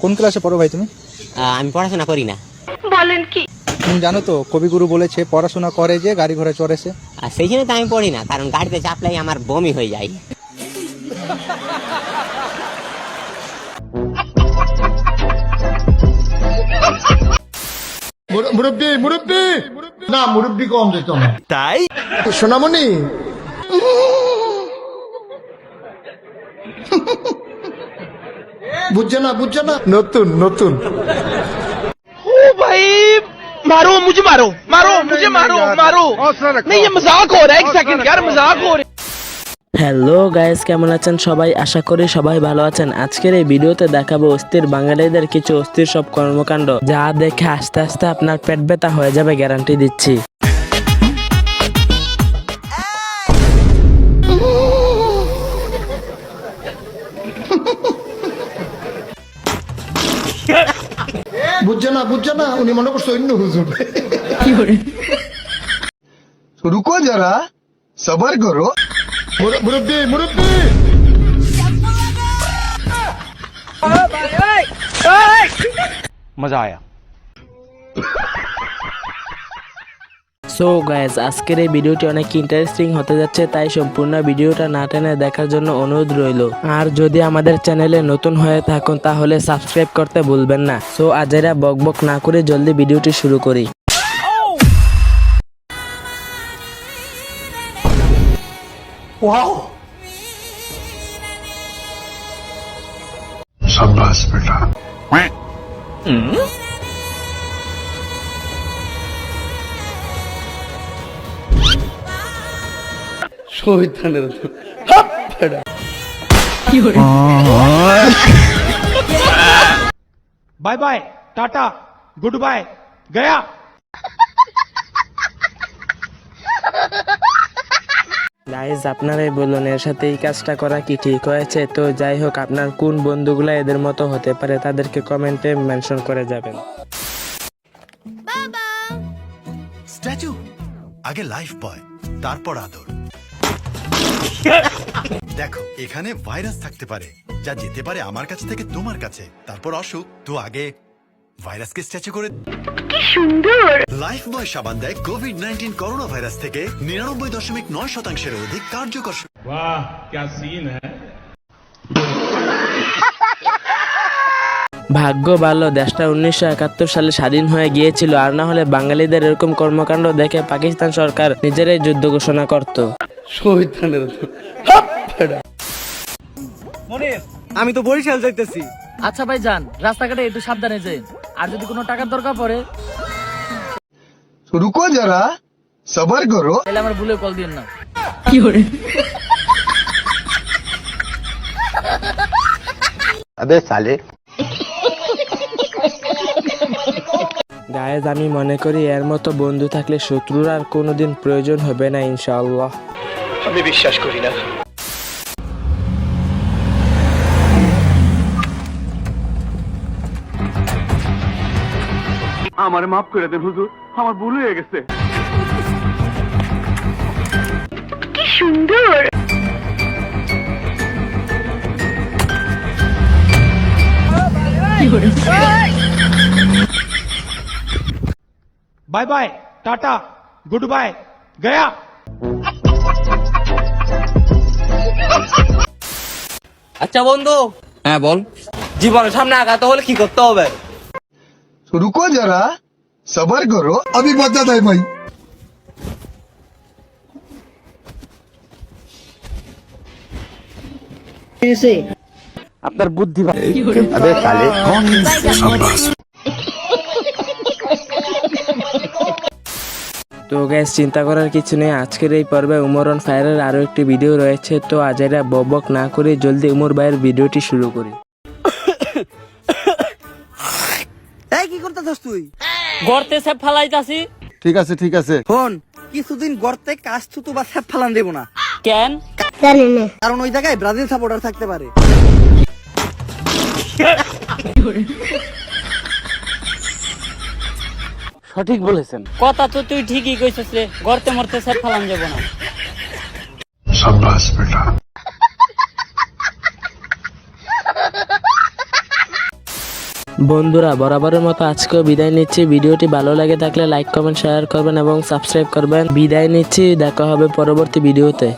কোন ক্লাসে পড়ো ভাই তুমি? আমি পড়াশোনা করি না। বলেন কি? তুমি জানো তো কবিগুরু বলেছে পড়াশোনা করে যে গাড়ি ঘোড়া চড়েছে। আর সেই জন্য তো আমি পড়ি না, কারণ গাড়িতে চাপলেই আমার বমি হয়ে যায়। মুরব্বি মুরব্বি না, মুরব্বি কম যেত না তাই। সোনামণি বুঝছে না নতুন নতুন। ओ भाई मारो मुझे, मारो मारो मुझे, मारो मारो। नहीं ये मजाक हो रहा है, एक सेकंड यार, मजाक हो रहा है। হ্যালো গাইস, কেমন আছেন সবাই? আশা করি সবাই ভালো আছেন। আজকের এই ভিডিওতে দেখাবো অস্থির বাঙালিদের কিছু অস্থির সব কর্মকাণ্ড, যা দেখে আস্তে আস্তে আপনার পেট ব্যথা হয়ে যাবে, গ্যারান্টি দিচ্ছি। বুঝছে না উনি মনে করছে অন্য হুজুর। রুকো যারা, সবার করো। মুরব্বি মুরব্বি मजा आया। সো গাইস, আজকের এই ভিডিওটি অনেক ইন্টারেস্টিং হতে যাচ্ছে, তাই সম্পূর্ণ ভিডিওটা না টেনে দেখার জন্য অনুরোধ রইল। আর যদি আমাদের চ্যানেলে নতুন হয়ে থাকুন তাহলে সাবস্ক্রাইব করতে ভুলবেন না। সো আজেরা বকবক না করে জলদি ভিডিওটি শুরু করি। शाबाश बेटा। Bye bye, tata, good bye, गया। গাইজ, আপনারাই বলুন এর সাথে এই কাজটা করা কি ঠিক হয়েছে? তো যাই হোক, আপনার কোন বন্ধুগুলা এদের মতো হতে পারে তাদেরকে কমেন্টে মেনশন করে যাবেন। স্ট্যাচু আগে লাইফ বয়, তারপর আদর। দেখো, এখানে ভাইরাস থাকতে পারে যা যেতে পারে আমার কাছ থেকে তোমার কাছে, তারপর অসুখ। তো আগে ভাইরাসকে স্ট্যাচু করে। কি সুন্দর! লাইফ বয় সাবান দেয় কোভিড-19 করোনা ভাইরাস থেকে 99.9% অধিক কার্যকর। वाह क्या सीन है। ভাগ্য ভালো দেশটা 1971 সালে স্বাধীন হয়ে গিয়েছিল, আর না হলে বাঙালিদের এরকম কর্মকাণ্ড দেখে পাকিস্তান সরকার নিজেরাই যুদ্ধ ঘোষণা করত। আমি তো বরিশাল যাইতেছি। আচ্ছা ভাই যান, রাস্তাঘাটে একটু সাবধানে যান, আর যদি কোনো টাকার দরকার পড়ে রুকো যারা, সবার করো। তাহলে আমার ভুলে কল দিন না। अबे साले। গায়েজ, আমি মনে করি এর মতো বন্ধু থাকলে শত্রুর আর কোনোদিন প্রয়োজন হবে না, ইনশাআল্লাহ। আমি বিশ্বাস করি না। আমার মাফ করে দেন হুজুর, আমার ভুল হয়ে গেছে। কি সুন্দর! Bye bye, tata, good bye, गया। আচ্ছা বন্ধু, হ্যাঁ বল। জীবনের সামনে আগাতে হলে কি করতে হবে? রুকো যারা, সবার করো। अभी बता दे भाई। আপনার বুদ্ধি ভাই। अबे साले। তো গ্যাস, চিন্তা করার কিছু নেই। আজকের এই পর্বে উমর অন ফায়ারের আরো একটি ভিডিও রয়েছে। তো আজেরা বকবক না করে জলদি উমর ভাইয়ের ভিডিওটি শুরু করি। এই কি করতেছস তুই? গর্তে সেপ ফালাইতাছি। ঠিক আছে ফোন কিছুদিন গর্তে কাজ ছুতু বা সেপ ফালান দেব না। কেন? কারণ ওই জায়গায় ব্রাজিল সাপোর্টার থাকতে পারে। সঠিক বলেছেন। কথা তো তুই ঠিকই কইছস রে, গর্তে মরতে সেপ ফালান যাব না। शाबाश बेटा। বন্ধুরা বরাবরের মতো আজকেও বিদায় নিচ্ছি। ভিডিওটি ভালো লাগে থাকলে লাইক কমেন্ট শেয়ার করবেন এবং সাবস্ক্রাইব করবেন। বিদায় নিচ্ছি, দেখা হবে পরবর্তী ভিডিওতে।